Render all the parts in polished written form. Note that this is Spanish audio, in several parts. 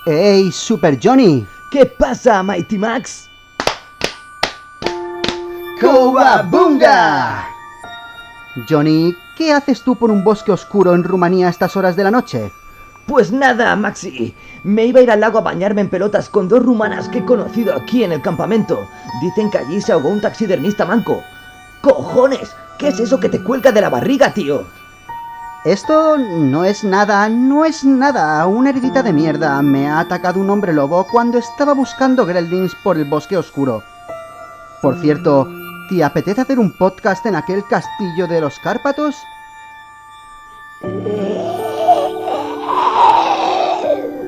¡Hey, Super Johnny! ¿Qué pasa, Mighty Max? ¡Cowabunga! Johnny, ¿qué haces tú por un bosque oscuro en Rumanía a estas horas de la noche? Pues nada, Maxi. Me iba a ir al lago a bañarme en pelotas con dos rumanas que he conocido aquí en el campamento. Dicen que allí se ahogó un taxidermista manco. ¡Cojones! ¿Qué es eso que te cuelga de la barriga, tío? Esto no es nada, una heridita de mierda. Me ha atacado un hombre lobo cuando estaba buscando gremlins por el bosque oscuro. Por cierto, ¿te apetece hacer un podcast en aquel castillo de los Cárpatos?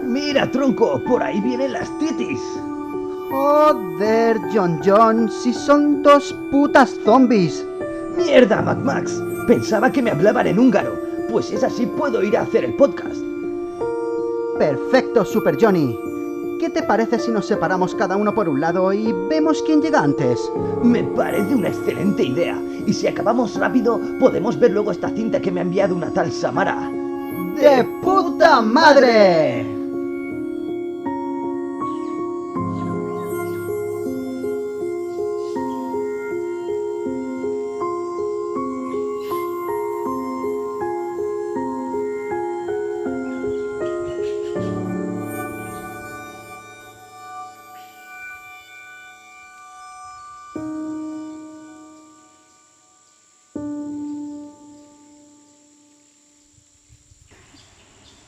Mira, tronco, por ahí vienen las titis. Joder, John, si son dos putas zombies. Mierda, Mad Max. Pensaba que me hablaban en húngaro. Pues es así puedo ir a hacer el podcast. Perfecto, Super Johnny. ¿Qué te parece si nos separamos cada uno por un lado y vemos quién llega antes? Me parece una excelente idea. Y si acabamos rápido, podemos ver luego esta cinta que me ha enviado una tal Samara. ¡De puta madre!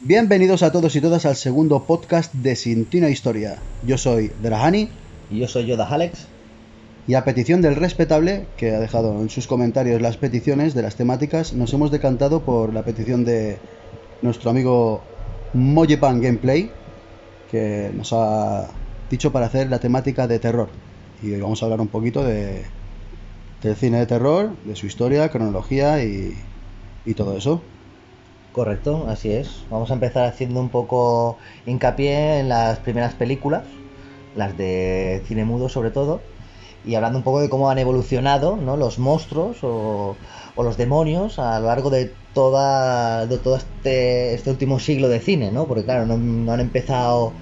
Bienvenidos a todos y todas al segundo podcast de Sintina Historia. Yo soy Drahani. Y yo soy Yoda Alex. Y a petición del respetable, que ha dejado en sus comentarios las peticiones de las temáticas, nos hemos decantado por la petición de nuestro amigo Mojepan Gameplay, que nos ha dicho para hacer la temática de terror. Y hoy vamos a hablar un poquito del cine de terror, de su historia, cronología y todo eso. Correcto, así es. Vamos a empezar haciendo un poco hincapié en las primeras películas, las de cine mudo sobre todo, y hablando un poco de cómo han evolucionado, ¿no?, los monstruos o los demonios a lo largo de todo este último siglo de cine, ¿no? Porque claro, no han empezado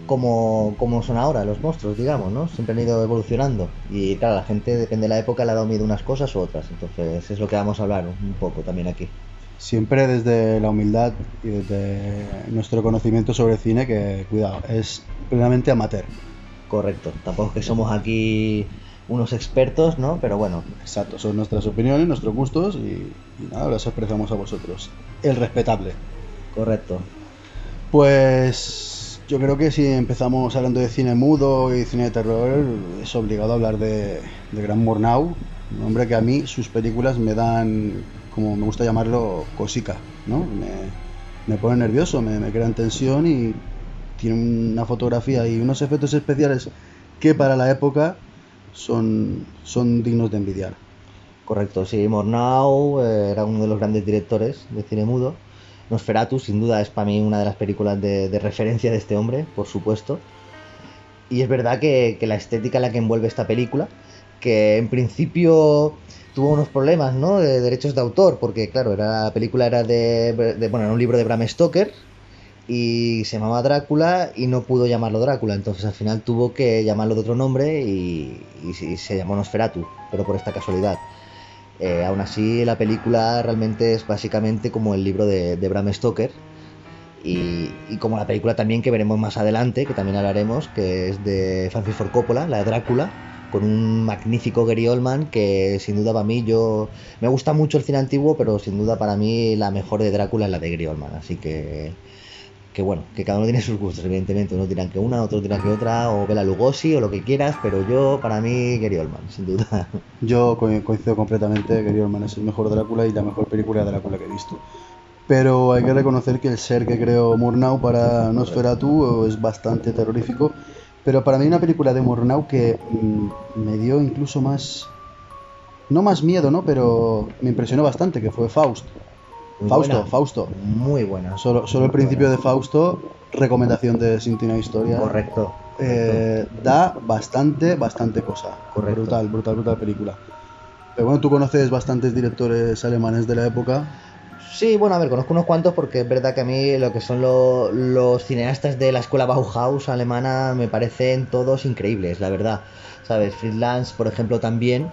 como son ahora los monstruos, digamos, ¿no? Siempre han ido evolucionando. Y claro, la gente, depende de la época, le ha dado miedo unas cosas u otras. Entonces es lo que vamos a hablar un poco también aquí. Siempre desde la humildad y desde nuestro conocimiento sobre el cine, que, cuidado, es plenamente amateur. Correcto, tampoco es que somos aquí unos expertos, ¿no? Pero bueno. Exacto, son nuestras opiniones, nuestros gustos y nada, las expresamos a vosotros. El respetable. Correcto. Pues yo creo que si empezamos hablando de cine mudo y cine de terror, es obligado a hablar de Gran Murnau, un hombre que a mí sus películas me dan, como me gusta llamarlo, cosica, ¿no? Me pone nervioso, me crean tensión y tiene una fotografía y unos efectos especiales que para la época son dignos de envidiar. Correcto, sí, Murnau era uno de los grandes directores de cine mudo. Nosferatu, sin duda, es para mí una de las películas de referencia de este hombre, por supuesto. Y es verdad que la estética en la que envuelve esta película, que en principio tuvo unos problemas, ¿no?, de derechos de autor, porque claro, la película era era un libro de Bram Stoker y se llamaba Drácula y no pudo llamarlo Drácula, entonces al final tuvo que llamarlo de otro nombre y se llamó Nosferatu, pero por esta casualidad. Aún así, la película realmente es básicamente como el libro de Bram Stoker y como la película también que veremos más adelante, que también hablaremos, que es de Francis Ford Coppola, la de Drácula, con un magnífico Gary Oldman que sin duda para mí, me gusta mucho el cine antiguo, pero sin duda para mí la mejor de Drácula es la de Gary Oldman, así que bueno, que cada uno tiene sus gustos, evidentemente. Unos dirán que una, otros dirán que otra, o Bela Lugosi, o lo que quieras, pero para mí, Gary Oldman, sin duda. Yo coincido completamente, Gary Oldman es el mejor Drácula y la mejor película de Drácula que he visto. Pero hay que reconocer que el ser que creó Murnau para Nosferatu es bastante terrorífico. Pero para mí una película de Murnau que me dio incluso más... No más miedo, ¿no? Pero me impresionó bastante, que fue Faust. Fausto. Muy buena. Solo el principio de Fausto, recomendación de Sintina Historia. Correcto. Da bastante cosa. Correcto. Brutal película. Pero bueno, tú conoces bastantes directores alemanes de la época. Sí, bueno, a ver, conozco unos cuantos porque es verdad que a mí lo que son los cineastas de la escuela Bauhaus alemana me parecen todos increíbles, la verdad. ¿Sabes? Fritz Lang, por ejemplo, también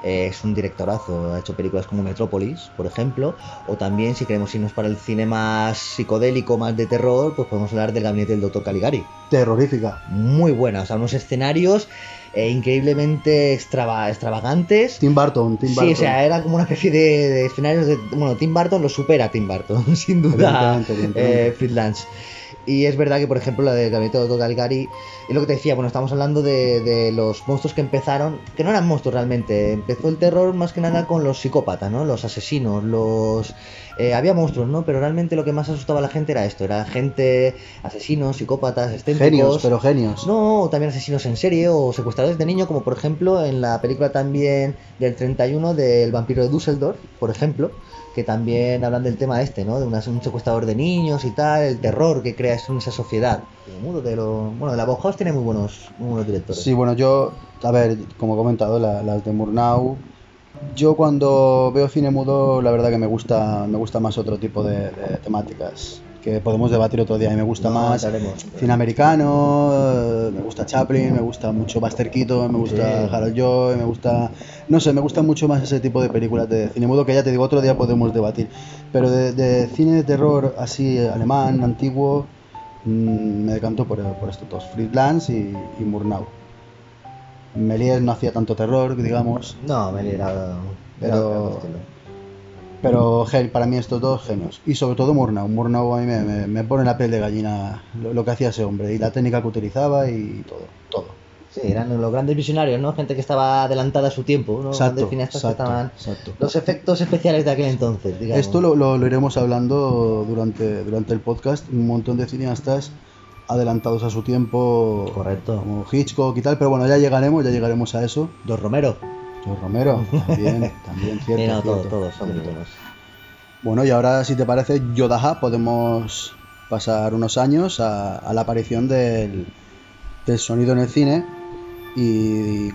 es un directorazo. Ha hecho películas como Metrópolis, por ejemplo. O también, si queremos irnos para el cine más psicodélico, más de terror, pues podemos hablar del Gabinete del Dr. Caligari. Terrorífica. Muy buena, o sea, unos escenarios increíblemente extravagantes. Tim Burton. Sí, o sea, era como una especie de escenarios de... Bueno, Tim Burton lo supera Tim Burton, sin duda, Evidentemente. Fritz Lang. Y es verdad que, por ejemplo, la de Gabinete de Dr. Caligari, es lo que te decía, bueno, estamos hablando de los monstruos que empezaron, que no eran monstruos realmente, empezó el terror más que nada con los psicópatas, ¿no? Los asesinos, había monstruos, ¿no? Pero realmente lo que más asustaba a la gente era esto, era gente, asesinos, psicópatas, excéntricos. Genios, pero genios. No, también asesinos en serie o secuestradores de niños, como por ejemplo en la película también del 31 del vampiro de Düsseldorf, por ejemplo, que también hablan del tema este, ¿no? De un secuestrador de niños y tal, el terror que crea en esa sociedad. Bueno, de la Bauhaus tiene muy buenos directores. Sí, bueno, yo, a ver, como he comentado, las de Murnau, yo cuando veo cine mudo, la verdad que me gusta más otro tipo de temáticas que podemos debatir otro día. Y me gusta más cine americano, me gusta Chaplin, me gusta mucho Buster Keaton, me gusta Harold Lloyd, me gusta mucho más ese tipo de películas de cine mudo que ya te digo, otro día podemos debatir. Pero de cine de terror así alemán, antiguo, me decanto por estos dos, Fritz Lang y Murnau. Méliès no hacía tanto terror, digamos. No, Méliès era pero para mí estos dos genios. Y sobre todo Murnau. Murnau a mí me pone la piel de gallina lo que hacía ese hombre. Y la técnica que utilizaba y todo. Sí, eran los grandes visionarios, ¿no? Gente que estaba adelantada a su tiempo, ¿no? Exacto, Grandes cineastas que estaban... exacto. Los efectos especiales de aquel entonces, digamos. Esto lo iremos hablando durante el podcast. Un montón de cineastas adelantados a su tiempo. Correcto. Como Hitchcock y tal. Pero bueno, ya llegaremos a eso. George Romero, también cierto. no, cierto. todos son buenos. Bueno, y ahora, si te parece, Yodaha, podemos pasar unos años a la aparición del sonido en el cine y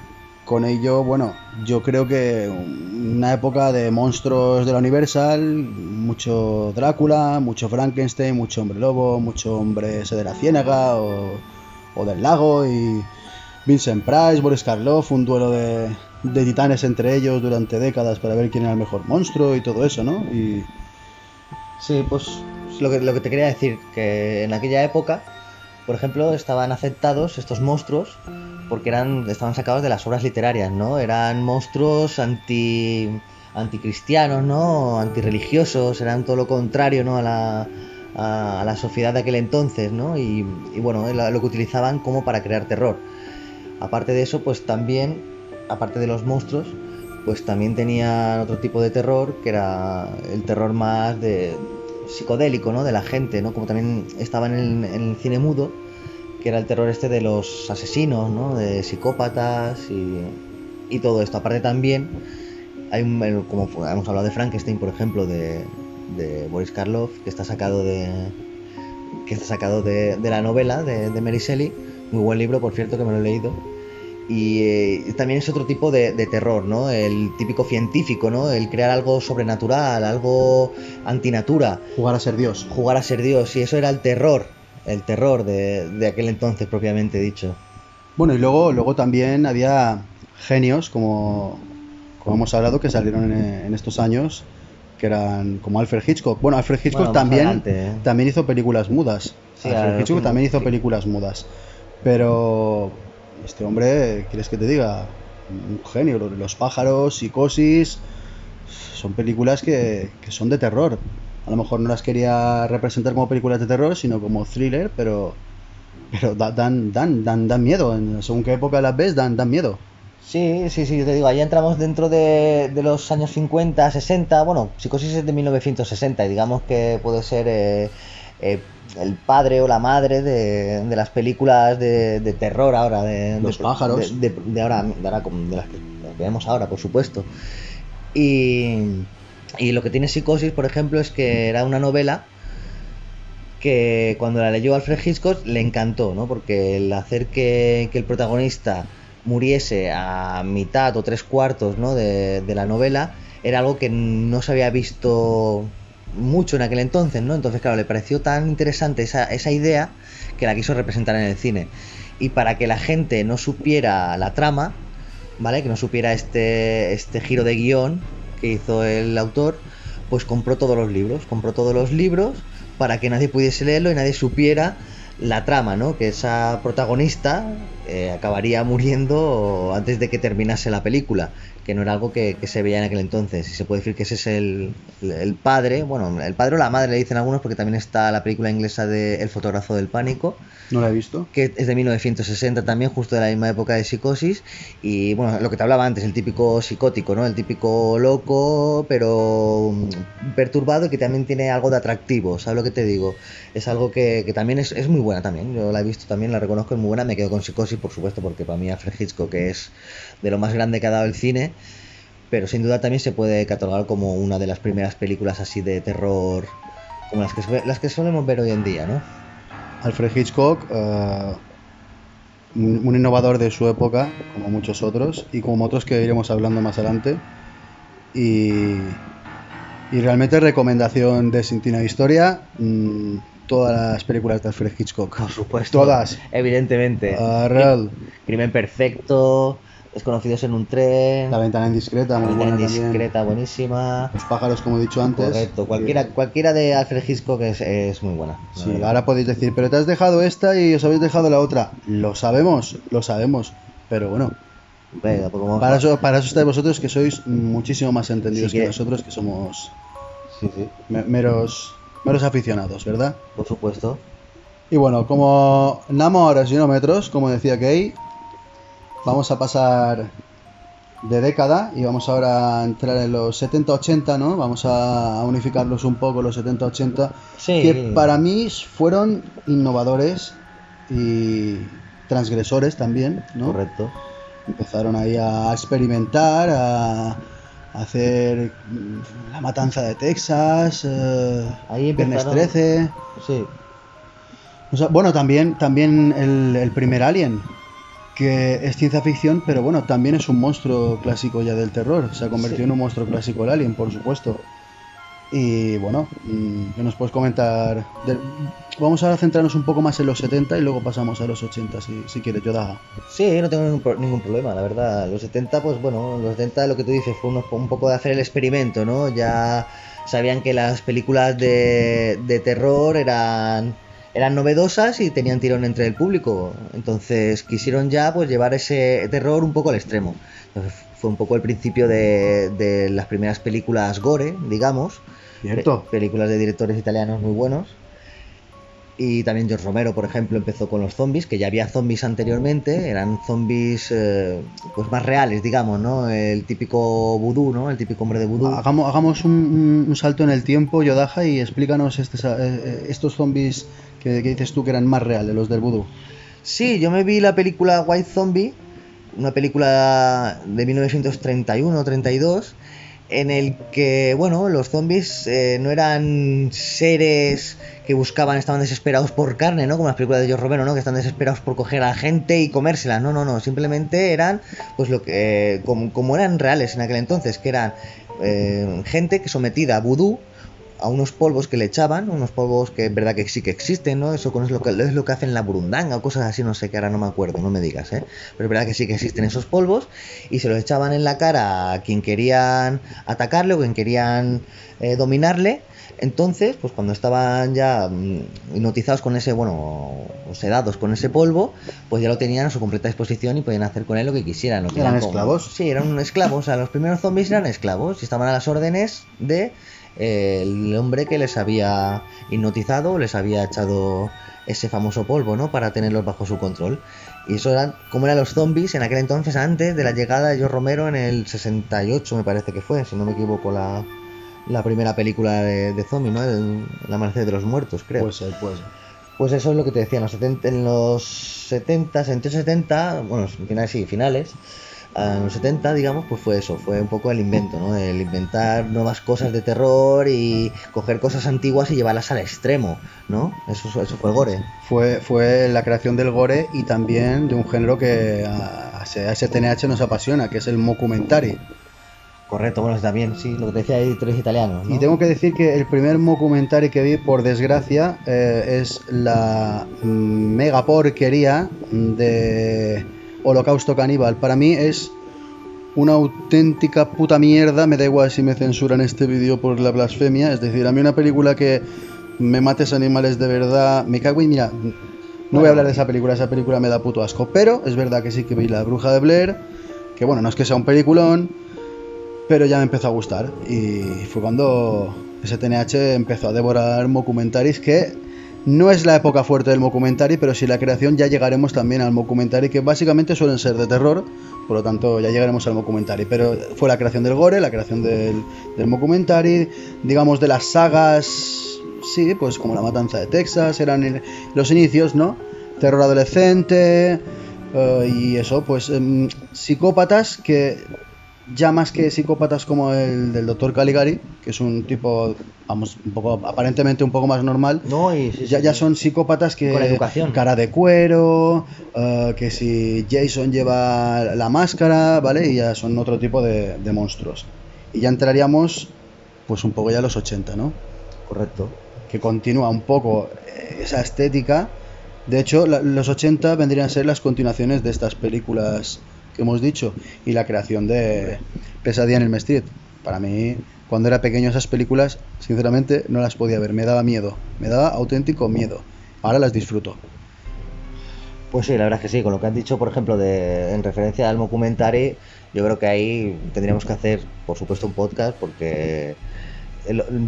con ello, bueno, yo creo que una época de monstruos de la Universal, mucho Drácula, mucho Frankenstein, mucho hombre lobo, mucho hombre ese de la ciénaga o del lago y Vincent Price, Boris Karloff, un duelo de titanes entre ellos durante décadas para ver quién era el mejor monstruo y todo eso, ¿no? Y Sí, pues lo que te quería decir, que en aquella época, por ejemplo, estaban aceptados estos monstruos porque estaban sacados de las obras literarias, ¿no? Eran monstruos anticristianos, ¿no? Antirreligiosos, eran todo lo contrario, ¿no? a la sociedad de aquel entonces, ¿no? Y bueno, lo que utilizaban como para crear terror. Aparte de eso, pues también, aparte de los monstruos, pues también tenían otro tipo de terror, que era el terror más psicodélico, ¿no? De la gente, ¿no? Como también estaba en el cine mudo, que era el terror este de los asesinos, ¿no? De psicópatas y todo esto. Aparte también, como hemos hablado de Frankenstein, por ejemplo, de Boris Karloff, que está sacado de la novela de Mary Shelley. Muy buen libro, por cierto, que me lo he leído. Y también es otro tipo de terror, ¿no? El típico científico, ¿no? El crear algo sobrenatural, algo antinatura. Jugar a ser Dios. Y eso era el terror de aquel entonces, propiamente dicho. Bueno, y luego también había genios, como hemos hablado, que salieron en estos años, que eran como Alfred Hitchcock. Bueno, Alfred Hitchcock también hizo películas mudas. Sí, Alfred Hitchcock también hizo películas mudas. Pero este hombre, ¿quieres que te diga? Un genio. Los pájaros, Psicosis, son películas que son de terror. A lo mejor no las quería representar como películas de terror, sino como thriller, pero dan miedo. Según qué época las ves, dan miedo. Sí, yo te digo, ahí entramos dentro de los años 50, 60. Bueno, Psicosis es de 1960 y digamos que puede ser el padre o la madre de las películas de terror ahora, de Los pájaros. de ahora, como de las que vemos ahora, por supuesto. Y lo que tiene Psicosis, por ejemplo, es que era una novela que cuando la leyó Alfred Hitchcock le encantó, ¿no? Porque el hacer que el protagonista muriese a mitad o 3/4, ¿no? de la novela era algo que no se había visto mucho en aquel entonces, ¿no? Entonces, claro, le pareció tan interesante esa idea que la quiso representar en el cine. Y para que la gente no supiera la trama, ¿vale? Que no supiera este giro de guión que hizo el autor, pues compró todos los libros para que nadie pudiese leerlo y nadie supiera la trama, ¿no? Que esa protagonista acabaría muriendo antes de que terminase la película, que no era algo que se veía en aquel entonces. Y se puede decir que ese es el padre, bueno, el padre o la madre le dicen algunos, porque también está la película inglesa de El fotógrafo del pánico. No la he visto. Que es de 1960 también, justo de la misma época de Psicosis. Y bueno, lo que te hablaba antes, el típico psicótico, ¿no? El típico loco, pero perturbado y que también tiene algo de atractivo, ¿sabes lo que te digo? Es algo que también es muy buena también. Yo la he visto también, la reconozco, es muy buena. Me quedo con Psicosis, por supuesto, porque para mí Alfred Hitchcock es de lo más grande que ha dado el cine. Pero sin duda también se puede catalogar como una de las primeras películas así de terror, como las que solemos ver hoy en día, ¿no? Alfred Hitchcock, un innovador de su época, como muchos otros, y como otros que iremos hablando más adelante. Y realmente recomendación de Sin Tina Historia, todas las películas de Alfred Hitchcock. Por supuesto. Todas. Evidentemente. Real. Crimen Perfecto, Desconocidos en un tren. La ventana indiscreta, muy buena también. Indiscreta, buenísima. Los pájaros, como he dicho antes. Correcto, cualquiera de Alfred Hitchcock es muy buena. Sí, ahora podéis decir, pero te has dejado esta y os habéis dejado la otra. Lo sabemos, pero bueno. Venga, pues para eso estáis vosotros, que sois muchísimo más entendidos que nosotros, que somos meros aficionados, ¿verdad? Por supuesto. Y bueno, como Namo horas y no metros, como decía Kay, vamos a pasar de década y vamos ahora a entrar en los 70-80, ¿no? Vamos a unificarlos un poco, los 70-80, que para mí fueron innovadores y transgresores también, ¿no? Correcto. Empezaron ahí a experimentar, a hacer La Matanza de Texas, Viernes 13. Sí. O sea, bueno, también el primer Alien, que es ciencia ficción, pero bueno, también es un monstruo clásico ya del terror. Se ha convertido en un monstruo clásico el Alien, por supuesto. Y bueno, ¿qué nos puedes comentar? Vamos ahora a centrarnos un poco más en los 70 y luego pasamos a los 80, si quieres, Yodaga. Sí, no tengo ningún problema, la verdad. Los 70, pues bueno, los 70 lo que tú dices fue un poco de hacer el experimento, ¿no? Ya sabían que las películas de terror eran novedosas y tenían tirón entre el público. Entonces quisieron ya pues llevar ese terror un poco al extremo. Entonces, fue un poco el principio de las primeras películas gore, digamos. Cierto. Películas de directores italianos muy buenos. Y también George Romero, por ejemplo, empezó con los zombies, que ya había zombies anteriormente, eran zombies pues más reales, digamos, ¿no? El típico vudú, ¿no? El típico hombre de vudú. Hagamos un salto en el tiempo, Yodaja, y explícanos estos zombies que dices tú que eran más reales, los del vudú. Sí, yo me vi la película White Zombie, una película de 1931-32, en el que, bueno, los zombies no eran seres que estaban desesperados por carne, ¿no? Como las películas de George Romero, ¿no? Que están desesperados por coger a la gente y comérsela. No, simplemente eran, pues como eran reales en aquel entonces, que eran gente que sometida a vudú, a unos polvos que le echaban, unos polvos que es verdad que sí que existen, ¿no? Eso es lo que hacen la burundanga o cosas así, no sé, que ahora no me acuerdo, no me digas, ¿eh? Pero es verdad que sí que existen esos polvos y se los echaban en la cara a quien querían atacarle o quien querían dominarle. Entonces, pues cuando estaban ya hipnotizados con ese, o sedados con ese polvo, pues ya lo tenían a su completa disposición y podían hacer con él lo que quisieran. ¿Eran esclavos? Sí, eran esclavos, o sea, los primeros zombies eran esclavos y estaban a las órdenes de el hombre que les había hipnotizado, les había echado ese famoso polvo, ¿no? Para tenerlos bajo su control. Y eso eran como eran los zombies en aquel entonces, antes de la llegada de George Romero en el 68, me parece que fue, si no me equivoco, la primera película de zombie, ¿no? El Amanecer de los Muertos, creo. Puede ser. Pues eso es lo que te decía, en los 70, bueno, finales, en los 70, digamos, pues fue eso, fue un poco el invento, ¿no? El inventar nuevas cosas de terror y coger cosas antiguas y llevarlas al extremo, ¿no? Eso fue el gore. Fue la creación del gore y también de un género que a STNH nos apasiona, que es el mockumentary. Correcto, bueno, también, sí, lo que te decía de editores italianos, ¿no? Y tengo que decir que el primer mockumentary que vi, por desgracia, es la mega porquería de Holocausto Caníbal. Para mí es una auténtica puta mierda. Me da igual si me censuran este vídeo por la blasfemia. Es decir, a mí una película que me mates animales de verdad, me cago y mira, no voy a hablar de esa película me da puto asco. Pero es verdad que sí que vi La Bruja de Blair, que bueno, no es que sea un peliculón, pero ya me empezó a gustar. Y fue cuando STNH empezó a devorar mockumentaries, que no es la época fuerte del mockumentary, pero sí la creación. Ya llegaremos también al mockumentary, que básicamente suelen ser de terror, por lo tanto ya llegaremos al mockumentary. Pero fue la creación del gore, la creación del mockumentary, digamos de las sagas, sí, pues como La Matanza de Texas, eran los inicios, ¿no? Terror adolescente, y eso, pues psicópatas que... Ya más que psicópatas como el del Dr. Caligari, que es un tipo, vamos, un poco, aparentemente un poco más normal, no, y sí, ya son psicópatas que... Con educación. Cara de cuero, que si Jason lleva la máscara, ¿vale? Y ya son otro tipo de monstruos. Y ya entraríamos, pues un poco ya a los 80, ¿no? Correcto. Que continúa un poco esa estética. De hecho, los 80 vendrían a ser las continuaciones de estas películas que hemos dicho, y la creación de Pesadilla en Elm Street. Para mí, cuando era pequeño, esas películas, sinceramente, no las podía ver, me daba miedo, me daba auténtico miedo. Ahora las disfruto. Pues sí, la verdad es que sí, con lo que has dicho, por ejemplo, en referencia al mockumentary, yo creo que ahí tendríamos que hacer, por supuesto, un podcast, porque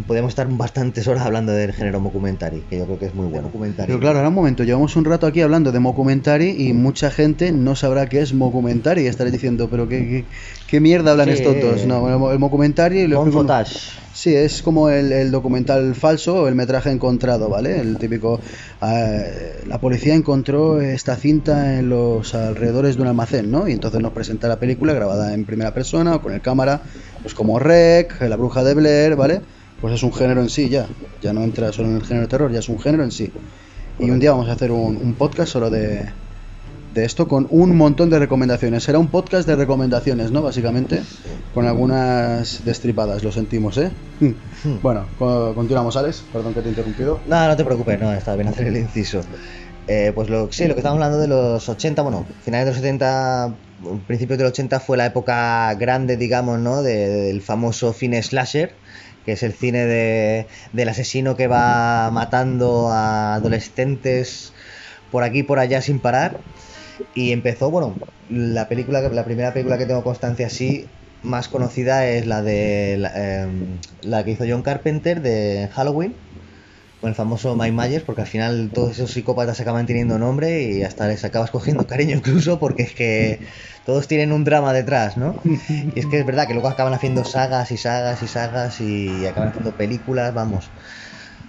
podemos estar bastantes horas hablando del género mockumentary, que yo creo que es muy bueno. Pero claro, ahora un momento, llevamos un rato aquí hablando de mockumentary y mucha gente no sabrá qué es mockumentary y estaré diciendo, pero qué mierda hablan estos dos. No, el mockumentary... Sí, es como el documental falso o el metraje encontrado, ¿vale? El típico... la policía encontró esta cinta en los alrededores de un almacén, ¿no? Y entonces nos presenta la película grabada en primera persona o con el cámara, pues como Rec, La Bruja de Blair, ¿vale? Pues es un género en sí ya no entra solo en el género de terror, ya es un género en sí. Y un día vamos a hacer un podcast solo de esto, con un montón de recomendaciones. Será un podcast de recomendaciones, ¿no? Básicamente, con algunas destripadas, lo sentimos, ¿eh? Bueno, continuamos, Alex, perdón que te he interrumpido. No te preocupes, no, está bien hacer el inciso. Pues lo que estamos hablando de los 80, bueno, finales de los 70, principios del 80 fue la época grande, digamos, ¿no? Del famoso cine slasher, que es el cine del asesino que va matando a adolescentes por aquí y por allá sin parar. Y empezó, bueno, la primera película que tengo constancia así más conocida es la la que hizo John Carpenter de Halloween, con el famoso Mike Myers, porque al final todos esos psicópatas acaban teniendo nombre y hasta les acabas cogiendo cariño incluso, porque es que todos tienen un drama detrás, ¿no? Y es que es verdad que luego acaban haciendo sagas y sagas y sagas y acaban haciendo películas, vamos,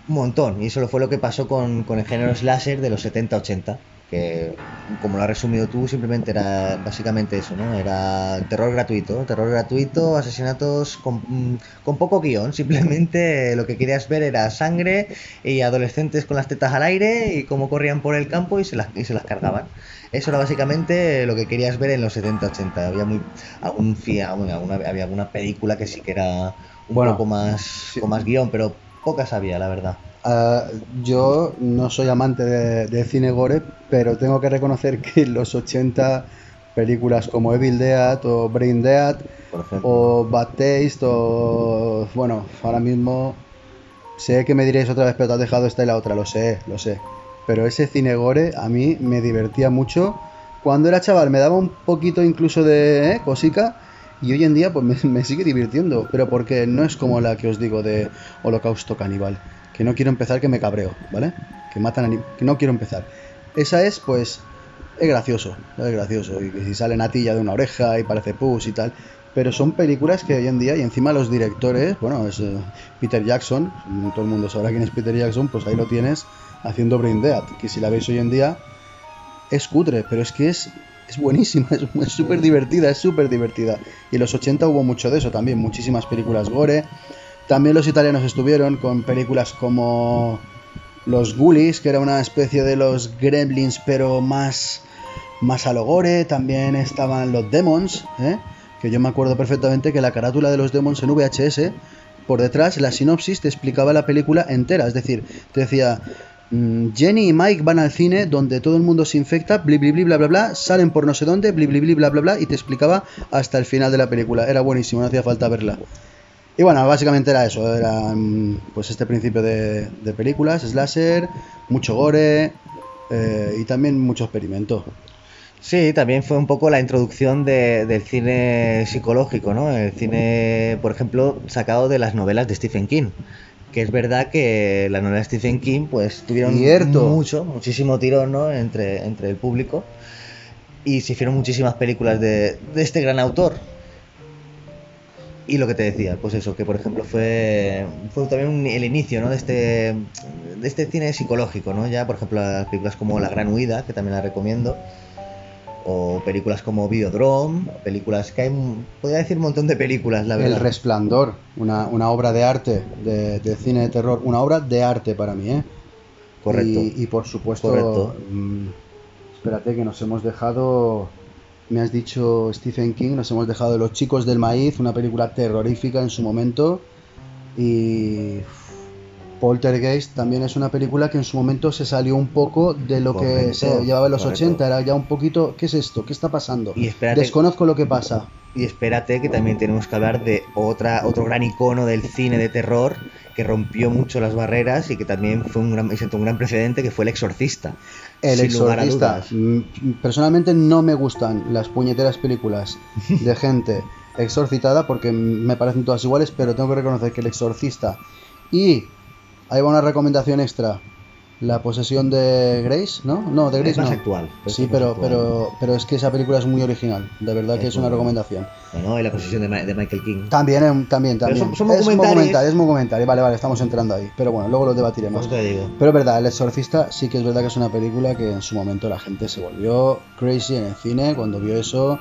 un montón. Y eso fue lo que pasó con el género slasher de los 70-80, que, como lo has resumido tú, simplemente era básicamente eso, ¿no? Era terror gratuito, asesinatos con poco guión, simplemente lo que querías ver era sangre y adolescentes con las tetas al aire y cómo corrían por el campo y se las cargaban. Eso era básicamente lo que querías ver en los 70-80. Había alguna película que sí que era un poco más, sí, con más guión, pero pocas había, la verdad. Yo no soy amante de cine gore, pero tengo que reconocer que en los 80 películas como Evil Dead o Brain Dead o Bad Taste o... Bueno, ahora mismo sé que me diréis otra vez, pero te has dejado esta y la otra, lo sé. Pero ese cine gore a mí me divertía mucho. Cuando era chaval me daba un poquito incluso de cosica, y hoy en día pues me sigue divirtiendo, pero porque no es como la que os digo de Holocausto Caníbal, que no quiero empezar, que me cabreo, ¿vale? Que matan que no quiero empezar. Esa es, pues, es gracioso, y que si sale natilla de una oreja y parece pus y tal, pero son películas que hoy en día, y encima los directores, bueno, es Peter Jackson, todo el mundo sabrá quién es Peter Jackson, pues ahí lo tienes haciendo Brain Dead, que si la veis hoy en día es cutre, pero es que es buenísima, es súper divertida, y en los 80 hubo mucho de eso también, muchísimas películas gore. También los italianos estuvieron con películas como Los Ghoulies, que era una especie de los Gremlins, pero más a lo gore. También estaban los Demons, que yo me acuerdo perfectamente que la carátula de los Demons en VHS, por detrás, la sinopsis te explicaba la película entera. Es decir, te decía, Jenny y Mike van al cine donde todo el mundo se infecta, bli bli bli bla bla bla, salen por no sé dónde, bli bli bli bla bla bla, y te explicaba hasta el final de la película. Era buenísimo, no hacía falta verla. Y bueno, básicamente era eso, era pues este principio de películas, slasher, mucho gore y también mucho experimento. Sí, también fue un poco la introducción del cine psicológico, ¿no? El cine, por ejemplo, sacado de las novelas de Stephen King. Que es verdad que las novelas de Stephen King pues tuvieron muchísimo tirón, ¿no? entre el público, y se hicieron muchísimas películas de este gran autor. Y lo que te decía, pues eso, que por ejemplo fue también el inicio, ¿no? de este cine psicológico, ¿no? Ya, por ejemplo, las películas como La Gran Huida, que también la recomiendo, o películas como Videodrome, películas que hay, podría decir un montón de películas, la verdad. El Resplandor, una obra de arte, de cine de terror, una obra de arte para mí, ¿eh? Correcto. Y por supuesto, correcto. Espérate que nos hemos dejado, me has dicho Stephen King, nos hemos dejado Los Chicos del Maíz, una película terrorífica en su momento, y Poltergeist también es una película que en su momento se salió un poco de lo que se llevaba en los 80, era ya un poquito, ¿qué es esto? ¿Qué está pasando? Desconozco lo que pasa. Y espérate que también tenemos que hablar de otro gran icono del cine de terror que rompió mucho las barreras y que también fue sentó un gran precedente, que fue El Exorcista. El Exorcista. Personalmente no me gustan las puñeteras películas de gente exorcitada porque me parecen todas iguales, pero tengo que reconocer que El Exorcista y ahí va una recomendación extra. La posesión de Grace, ¿no? No, de Grace es más no. actual. Sí, pero es que esa película es muy original. De verdad que es una recomendación. Bueno, y la posesión de Michael King. También. Son es muy comentario. Vale, estamos entrando ahí. Pero bueno, luego lo debatiremos. Pues te digo. Pero es verdad, El Exorcista sí que es verdad que es una película que en su momento la gente se volvió crazy en el cine cuando vio eso.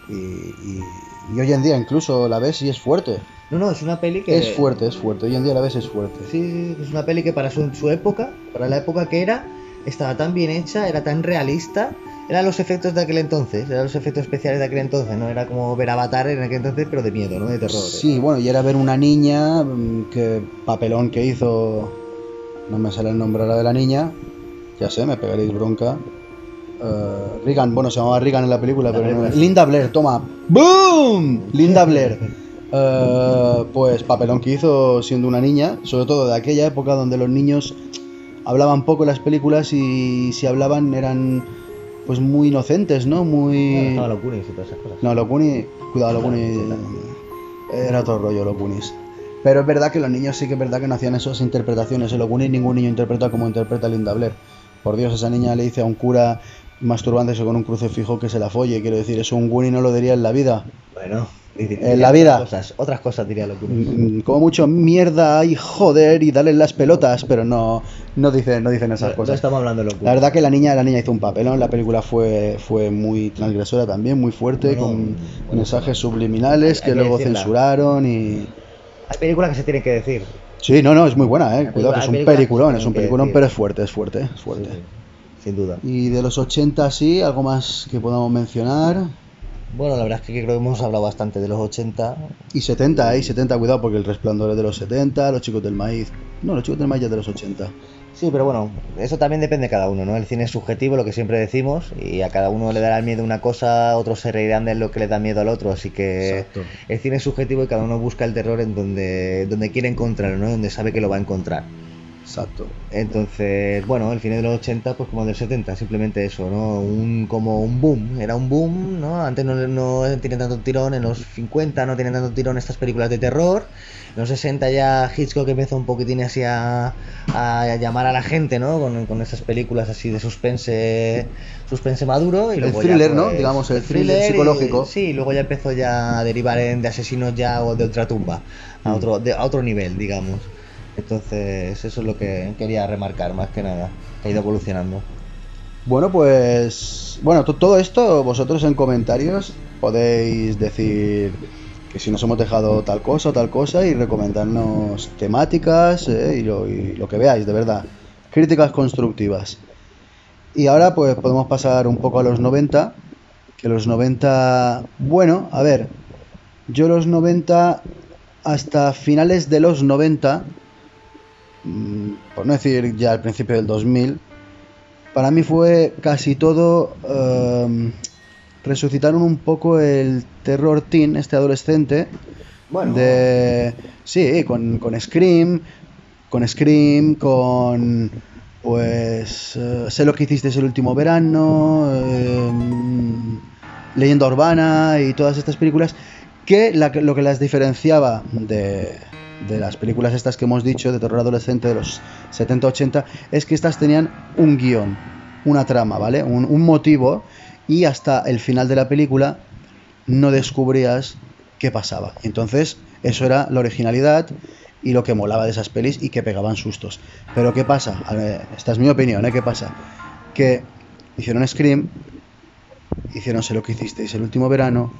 Y hoy en día incluso la ves y es fuerte. No, es una peli que... Es fuerte. Hoy en día la ves es fuerte. Sí, es una peli que para su época, para la época que era, estaba tan bien hecha, era tan realista. Eran los efectos de aquel entonces, eran los efectos especiales de aquel entonces, ¿no? Era como ver Avatar en aquel entonces, pero de miedo, ¿no? De terror. Sí, bueno, y era ver una niña, que papelón que hizo, no me sale el nombre ahora de la niña, ya sé, me pegaréis bronca. Regan, bueno, se llamaba Regan en la película, pero no, Linda Blair, toma. ¡Boom! Linda Blair. Pues papelón que hizo siendo una niña, sobre todo de aquella época donde los niños hablaban poco en las películas y si hablaban eran pues muy inocentes, ¿no? Muy... No, los Goonies y todas esas cosas. No, los Goonies, cuidado, los Goonies era otro rollo, los Goonies. Pero es verdad que los niños sí que es verdad que no hacían esas interpretaciones. En los Goonies ningún niño interpreta como interpreta Linda Blair. Por Dios, esa niña le dice a un cura masturbándose con un crucifijo que se la folle. Quiero decir, eso un Goonie no lo diría en la vida. Bueno, en la vida. Otras cosas diría los Goonies. Como mucho mierda y joder y darle las pelotas, pero no dicen esas cosas. No estamos hablando de los Goonies. La verdad que la niña hizo un papel, ¿no? La película fue muy transgresora también, muy fuerte, con mensajes subliminales que luego censuraron y... Hay películas que se tienen que decir. Sí, no, es muy buena, cuidado, que es un peliculón, pero es fuerte. Sí, sin duda. Y de los 80 sí, algo más que podamos mencionar. Bueno, la verdad es que creo que hemos hablado bastante de los 80. Y 70, cuidado, porque El Resplandor es de los 70, Los Chicos del Maíz... No, Los Chicos del Maíz ya es de los 80. Sí, pero bueno, eso también depende de cada uno, ¿no? El cine es subjetivo, lo que siempre decimos, y a cada uno le dará miedo una cosa, otros se reirán de lo que le da miedo al otro, así que exacto. El cine es subjetivo y cada uno busca el terror en donde quiere encontrarlo, ¿no? Donde sabe que lo va a encontrar. Exacto. Entonces, bueno, el cine de los 80, pues como el del 70, simplemente eso, ¿no? Como un boom, era un boom, ¿no? Antes no tenían tanto tirón, en los 50 no tenían tanto tirón estas películas de terror, en los 60 ya Hitchcock empezó un poquitín así a llamar a la gente, ¿no? Con esas películas así de suspense maduro. Y luego el thriller, ya, pues, ¿no? Digamos, el thriller psicológico. Sí, luego ya empezó ya a derivar de asesinos ya o de ultratumba, a otro nivel, digamos. Entonces, eso es lo que quería remarcar, más que nada, que ha ido evolucionando. Bueno, pues... Bueno, todo esto, vosotros en comentarios podéis decir que si nos hemos dejado tal cosa y recomendarnos temáticas y lo que veáis, de verdad. Críticas constructivas. Y ahora pues podemos pasar un poco a los 90, que los 90... Bueno, a ver... Yo los 90, hasta finales de los 90, por no decir ya al principio del 2000, para mí fue casi todo... resucitaron un poco el terror teen, este adolescente, Bueno, sí, con Scream, con pues sé lo que hiciste el último verano, Leyenda Urbana y todas estas películas que lo que las diferenciaba de las películas estas que hemos dicho de terror adolescente de los 70-80 es que estas tenían un guión, una trama, ¿vale? Un motivo, y hasta el final de la película no descubrías qué pasaba. Entonces eso era la originalidad y lo que molaba de esas pelis y que pegaban sustos. Pero ¿qué pasa? Esta es mi opinión, ¿eh? ¿Qué pasa? Que hicieron Scream, hicieron Sé lo que hicisteis el último verano,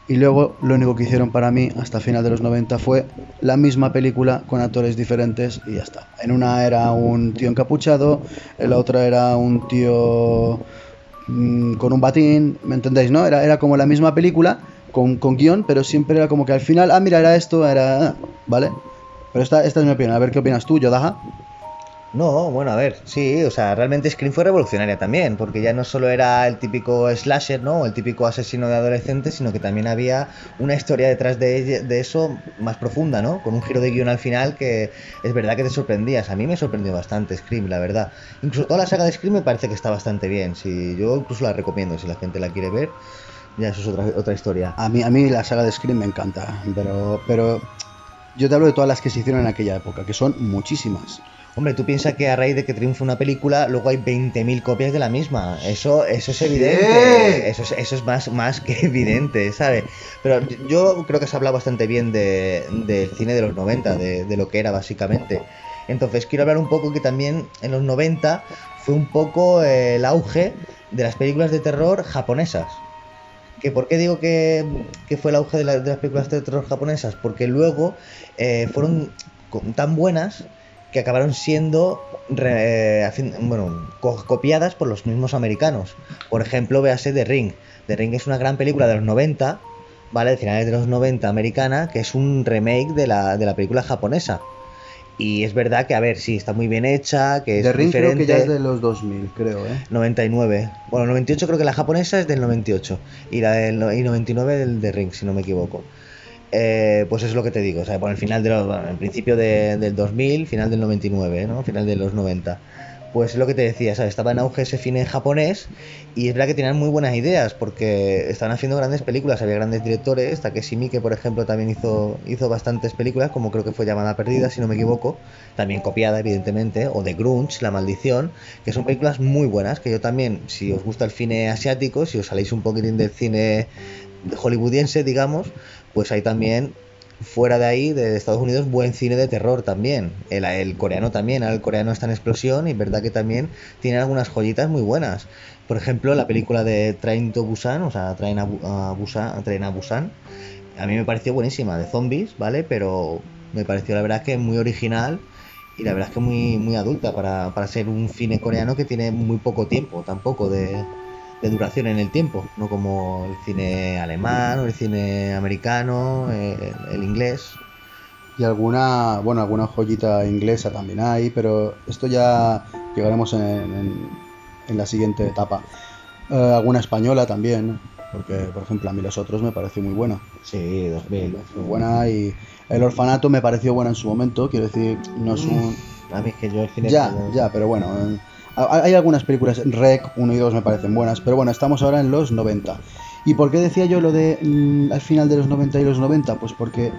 y luego lo único que hicieron para mí hasta final de los 90 fue la misma película con actores diferentes y ya está. En una era un tío encapuchado, en la otra era un tío con un batín, ¿me entendéis? ¿No? Era como la misma película con guión, pero siempre era como que al final, mira, era esto, ¿vale? Pero esta es mi opinión, a ver qué opinas tú, Yodaha. no, bueno, a ver, sí, o sea, realmente Scream fue revolucionaria también, porque ya no solo era el típico slasher, ¿no? O el típico asesino de adolescentes, sino que también había una historia detrás de eso más profunda, ¿no? Con un giro de guión al final que es verdad que te sorprendías. A mí me sorprendió bastante Scream, la verdad. Incluso toda la saga de Scream me parece que está bastante bien. Si yo incluso la recomiendo, si la gente la quiere ver, ya eso es otra historia. A mí la saga de Scream me encanta, pero yo te hablo de todas las que se hicieron en aquella época, que son muchísimas. Hombre, tú piensas que a raíz de que triunfa una película, luego hay 20.000 copias de la misma. Eso es evidente. Eso es más que evidente, ¿sabes? Pero yo creo que se ha hablado bastante bien del cine de los 90, de lo que era básicamente. Entonces quiero hablar un poco que también en los 90 fue un poco el auge de las películas de terror japonesas. ¿Por qué digo que fue el auge de las películas de terror japonesas? Porque luego fueron tan buenas que acabaron siendo copiadas por los mismos americanos. Por ejemplo, véase The Ring. The Ring es una gran película de los 90, ¿vale? De finales de los 90 americana, que es un remake de la película japonesa. Y es verdad que, a ver, sí, está muy bien hecha, que es The Ring diferente. creo que ya es de los 2000, creo, 99. Bueno, 98 creo que la japonesa es del 98. Y la del 99 del The Ring, si no me equivoco. Pues es lo que te digo, o sea, por el final el principio del 2000, final del 99, ¿no? Final de los 90. Pues es lo que te decía, ¿sabes? Estaba en auge ese cine japonés y es verdad que tenían muy buenas ideas porque estaban haciendo grandes películas, había grandes directores, Takeshi Miike, por ejemplo, también hizo bastantes películas, como creo que fue Llamada Perdida, si no me equivoco, también copiada, evidentemente, o The Grudge, La Maldición, que son películas muy buenas, que yo también, si os gusta el cine asiático, si os saléis un poquitín del cine hollywoodiense, digamos, pues hay también fuera de ahí, de Estados Unidos, buen cine de terror también. El coreano también, el coreano está en explosión y es verdad que también tiene algunas joyitas muy buenas. Por ejemplo, la película de Train to Busan, o sea, Train a Busan, a mí me pareció buenísima, de zombies, ¿vale? Pero me pareció la verdad que muy original y la verdad es que muy, muy adulta para ser un cine coreano que tiene muy poco tiempo, tampoco de duración en el tiempo, no como el cine alemán o el cine americano, el inglés. Y alguna joyita inglesa también hay, pero esto ya llegaremos en la siguiente etapa. Alguna española también, porque por ejemplo a mí Los Otros me pareció muy buena. Sí, 2000. Muy buena, y El Orfanato me pareció buena en su momento, quiero decir, no es un... A mí es que yo el cine... Ya, pero bueno... Hay algunas películas, Rec 1 y 2 me parecen buenas, pero bueno, estamos ahora en los 90. ¿Y por qué decía yo lo de al final de los 90 y los 90? Pues porque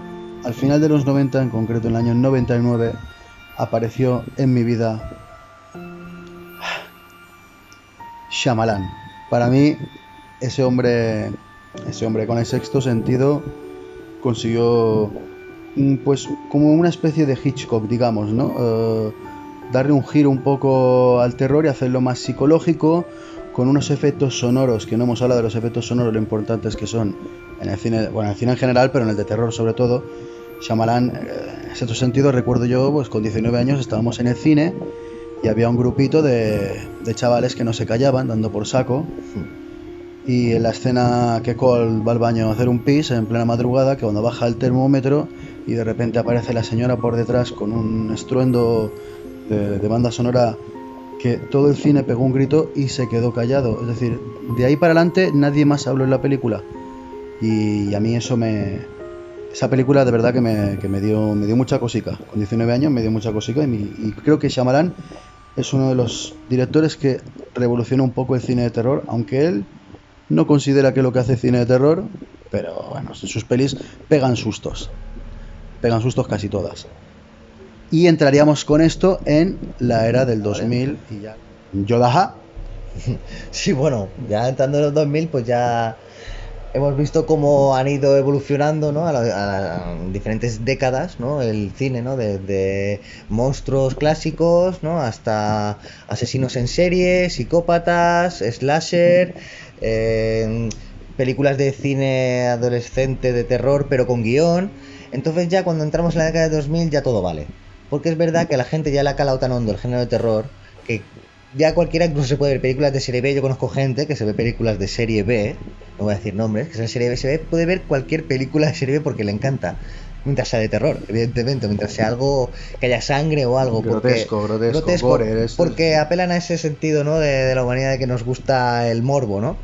al final de los 90, en concreto en el año 99, apareció en mi vida Shyamalan. Para mí, ese hombre con el sexto sentido consiguió pues como una especie de Hitchcock, digamos, ¿no? Darle un giro un poco al terror y hacerlo más psicológico, con unos efectos sonoros, que no hemos hablado de los efectos sonoros, lo importantes que son en el cine, bueno, en el cine en general, pero en el de terror sobre todo. Shyamalan, en cierto sentido, recuerdo yo, pues con 19 años estábamos en el cine y había un grupito de chavales que no se callaban, dando por saco, y en la escena que Cole va al baño a hacer un pis en plena madrugada, que cuando baja el termómetro y de repente aparece la señora por detrás con un estruendo de banda sonora, que todo el cine pegó un grito y se quedó callado. Es decir, de ahí para adelante nadie más habló en la película. Y a mí esa película de verdad que me dio mucha cosica. Con 19 años me dio mucha cosica y creo que Shyamalan es uno de los directores que revoluciona un poco el cine de terror, aunque él no considera que lo que hace es cine de terror, pero bueno, en sus pelis pegan sustos casi todas. Y entraríamos con esto en la era del 2000 y ya. Yodaha. Sí, bueno, ya entrando en los 2000, pues ya hemos visto cómo han ido evolucionando, ¿no? a diferentes décadas, ¿no? El cine, ¿no? Desde monstruos clásicos, ¿no? Hasta asesinos en serie, psicópatas, slasher, películas de cine adolescente de terror, pero con guión. Entonces ya cuando entramos en la década de 2000 ya todo vale. Porque es verdad que a la gente ya le ha calado tan hondo el género de terror que ya cualquiera incluso se puede ver películas de serie B. Yo conozco gente que se ve películas de serie B, no voy a decir nombres, que es serie B, puede ver cualquier película de serie B porque le encanta. Mientras sea de terror, evidentemente, mientras sea algo que haya sangre o algo. Grotesco, gore, porque apelan a ese sentido, ¿no? de la humanidad, de que nos gusta el morbo, ¿no?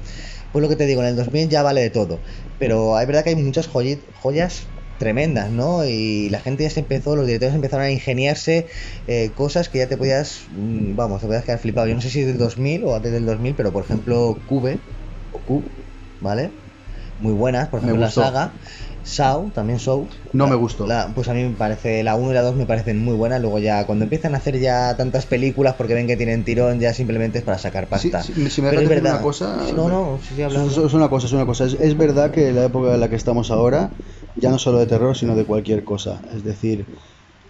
Pues lo que te digo, en el 2000 ya vale de todo. Pero es verdad que hay muchas joyas tremendas, ¿no? Y la gente ya los directores empezaron a ingeniarse cosas que ya te podías quedar flipado. Yo no sé si es del 2000 o antes del 2000, pero por ejemplo Cube, ¿vale? Muy buenas, por ejemplo la saga. Saw, también Saw. No me gustó. Pues a mí me parece, la 1 y la 2 me parecen muy buenas. Luego ya, cuando empiezan a hacer ya tantas películas porque ven que tienen tirón, ya simplemente es para sacar pasta. Si me dejas decir una cosa... Es una cosa. Es verdad que la época en la que estamos ahora, ya no solo de terror, sino de cualquier cosa. Es decir,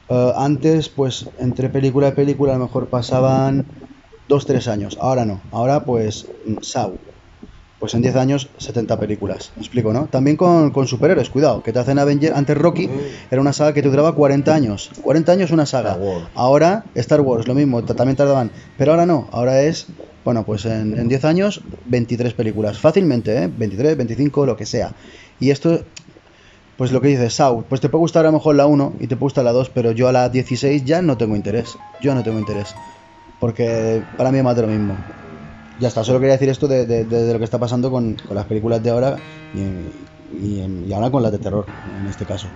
antes, pues, entre película y película a lo mejor pasaban 2-3 años. Ahora no. Ahora, pues, Saw. Pues en 10 años, 70 películas. ¿Me explico, no? También con superhéroes, cuidado, que te hacen Avengers. Antes Rocky era una saga que te duraba 40 años. 40 años una saga. Ahora Star Wars, lo mismo, también tardaban. Pero ahora no, ahora es, bueno, pues en 10 años, 23 películas. Fácilmente, 23, 25, lo que sea. Y esto, pues lo que dices, Saw, pues te puede gustar a lo mejor la 1 y te puede gustar la 2, pero yo a la 16 ya no tengo interés. Porque para mí es más de lo mismo. Ya está, solo quería decir esto de lo que está pasando con las películas de ahora y ahora con las de terror, en este caso.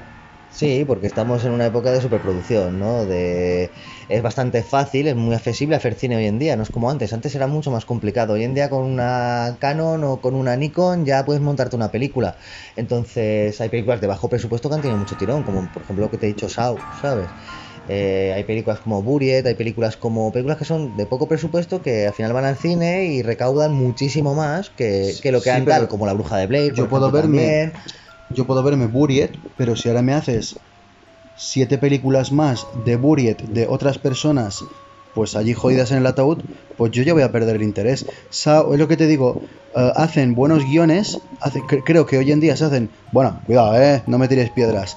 Sí, porque estamos en una época de superproducción, ¿no? Es bastante fácil, es muy accesible hacer cine hoy en día, no es como antes. Antes era mucho más complicado. Hoy en día con una Canon o con una Nikon ya puedes montarte una película. Entonces hay películas de bajo presupuesto que han tenido mucho tirón, como por ejemplo lo que te he dicho, Saw, ¿sabes? Hay películas como Buried, hay películas que son de poco presupuesto que al final van al cine y recaudan muchísimo más que lo que han tal, como La Bruja de Blair. Yo puedo verme Buried, pero si ahora me haces 7 películas más de Buried de otras personas, pues allí jodidas en el ataúd, pues yo ya voy a perder el interés. Es lo que te digo, hacen buenos guiones, creo que hoy en día se hacen, bueno, cuidado, no me tires piedras.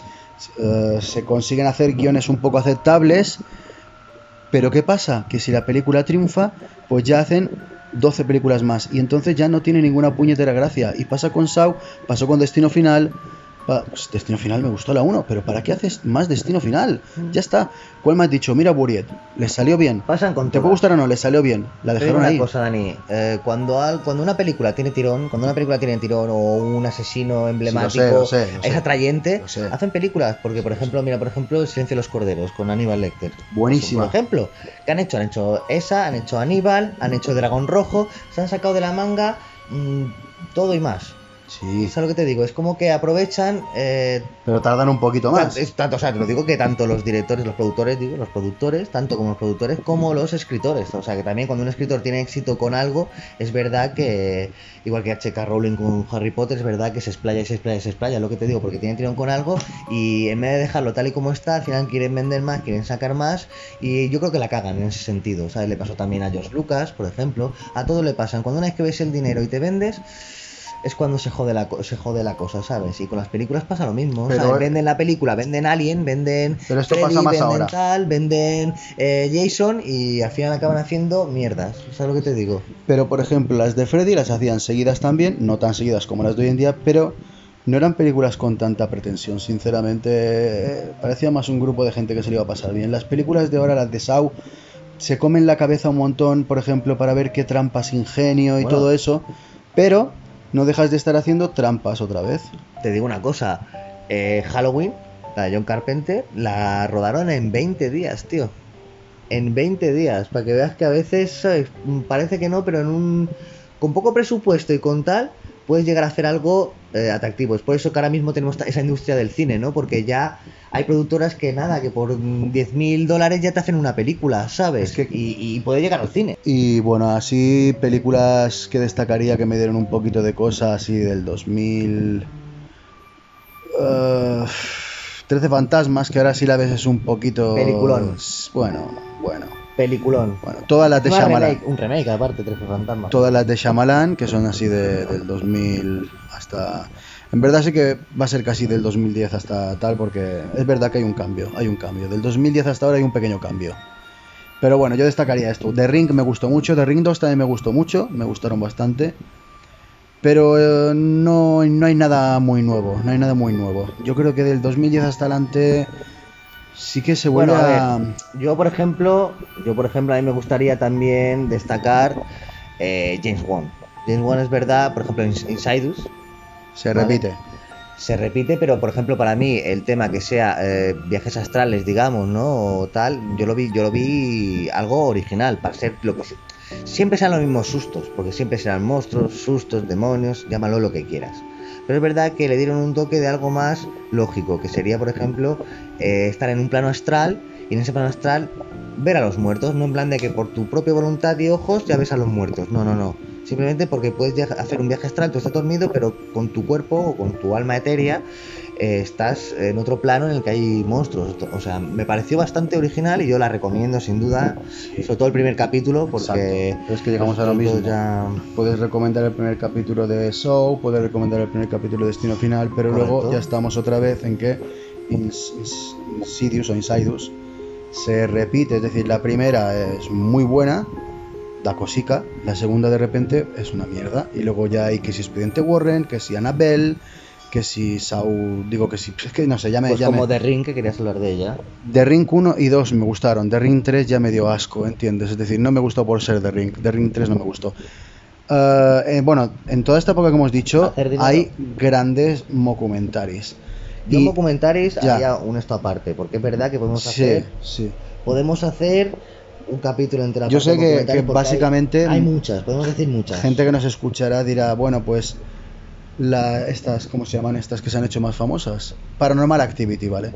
Se consiguen hacer guiones un poco aceptables, pero ¿qué pasa? Que si la película triunfa, pues ya hacen 12 películas más y entonces ya no tiene ninguna puñetera gracia. Y pasa con Saw, pasó con Destino Final. Pues Destino Final me gustó la 1, pero ¿para qué haces más Destino Final? Ya está. ¿Cuál me has dicho? Mira Buried, les salió bien. Pasan con ¿Te puede gustar o no? Les salió bien. La dejaron ahí. Una cosa, Dani, cuando una película tiene tirón, o un asesino emblemático, lo sé. es atrayente, Lo sé. hacen películas, porque por ejemplo, El silencio de los corderos con Aníbal Lecter. Buenísima. Por ejemplo, ¿qué han hecho? Han hecho esa, han hecho Aníbal, han hecho Dragón Rojo, se han sacado de la manga todo y más. Sí. ¿Sabes lo que te digo? Es como que aprovechan... pero tardan un poquito más. O sea, te lo digo que tanto los productores, tanto como los productores como los escritores. O sea, que también cuando un escritor tiene éxito con algo, es verdad que, igual que H.K. Rowling con Harry Potter, es verdad que se explaya, lo que te digo, porque tienen tirón con algo y en vez de dejarlo tal y como está, al final quieren vender más, quieren sacar más y yo creo que la cagan en ese sentido. ¿Sabes? Le pasó también a George Lucas, por ejemplo. A todo le pasan. Cuando una vez que ves el dinero y te vendes... es cuando se jode la cosa, ¿sabes? Y con las películas pasa lo mismo, Pero- ¿sabes? Venden la película, venden Alien, venden Pero esto Freddy, pasa más venden ahora. tal, venden Jason y al final acaban haciendo mierdas, ¿sabes lo que te digo? Pero por ejemplo, las de Freddy las hacían seguidas también, no tan seguidas como las de hoy en día, pero no eran películas con tanta pretensión, sinceramente. Parecía más un grupo de gente que se le iba a pasar bien. Las películas de ahora, las de Saw, se comen la cabeza un montón, por ejemplo, para ver qué trampas ingenio y Bueno. todo eso, pero no dejas de estar haciendo trampas otra vez. Te digo una cosa, Halloween, la de John Carpenter, la rodaron en 20 días, tío. En 20 días, para que veas que a veces, ¿sabes? Parece que no, pero con poco presupuesto y con tal, puedes llegar a hacer algo atractivo. Es por eso que ahora mismo tenemos esa industria del cine, ¿no? Porque ya hay productoras que nada, que por $10.000 ya te hacen una película, ¿sabes? Es que- y puede llegar al cine. Y bueno, así películas que destacaría que me dieron un poquito de cosas así del 2000... 13 fantasmas, que ahora sí la ves es un poquito... Peliculón. Bueno. Peliculón. Bueno, todas las de Encima Shyamalan. un remake aparte, 13 fantasmas. Todas las de Shyamalan, que son así del 2000 hasta... En verdad sí que va a ser casi del 2010 hasta tal, porque es verdad que hay un cambio. Del 2010 hasta ahora hay un pequeño cambio. Pero bueno, yo destacaría esto. The Ring me gustó mucho, The Ring 2 también me gustó mucho, me gustaron bastante. Pero no hay nada muy nuevo, no hay nada muy nuevo. Yo creo que del 2010 hasta adelante sí que se vuelve Bueno, a... a ver, yo por ejemplo, a mí me gustaría también destacar James Wan. James Wan es verdad, por ejemplo, Inside Us Se ¿vale? repite. se repite, pero por ejemplo para mí el tema que sea viajes astrales, digamos, ¿no? O tal, yo lo vi algo original, para ser lo que siempre sean los mismos sustos, porque siempre serán monstruos, sustos, demonios, llámalo lo que quieras. Pero es verdad que le dieron un toque de algo más lógico, que sería, por ejemplo, estar en un plano astral y en ese plano astral ver a los muertos, no en plan de que por tu propia voluntad y ojos ya ves a los muertos, no. Simplemente porque puedes hacer un viaje astral, tú estás dormido, pero con tu cuerpo o con tu alma etérea estás en otro plano en el que hay monstruos. O sea, me pareció bastante original y yo la recomiendo sin duda, sobre todo el primer capítulo, porque Exacto. Pero es que llegamos a lo los otros mismo. ya... Puedes recomendar el primer capítulo de Saw, puedes recomendar el primer capítulo de Destino Final, pero Correcto. luego ya estamos otra vez en que Insidious o Insidus se repite, es decir, la primera es muy buena, da cosica, la segunda de repente es una mierda, y luego ya hay que si Expediente Warren, que si Annabelle, que si Saw, digo que si, es que no sé, Pues como The Ring, que querías hablar de ella. The Ring 1 y 2 me gustaron, The Ring 3 ya me dio asco, ¿entiendes? Es decir, no me gustó por ser The Ring 3 no me gustó. Bueno, en toda esta época que hemos dicho, Hacer dinero. hay grandes mockumentaries. Yo Y- documentaries ya. haría un esto aparte, porque es verdad que Sí, sí. podemos hacer un capítulo entero. Yo aparte sé de que documentales, porque básicamente hay muchas, podemos decir muchas. gente que nos escuchará dirá, bueno, pues estas, ¿cómo se llaman estas que se han hecho más famosas? Paranormal Activity, ¿vale?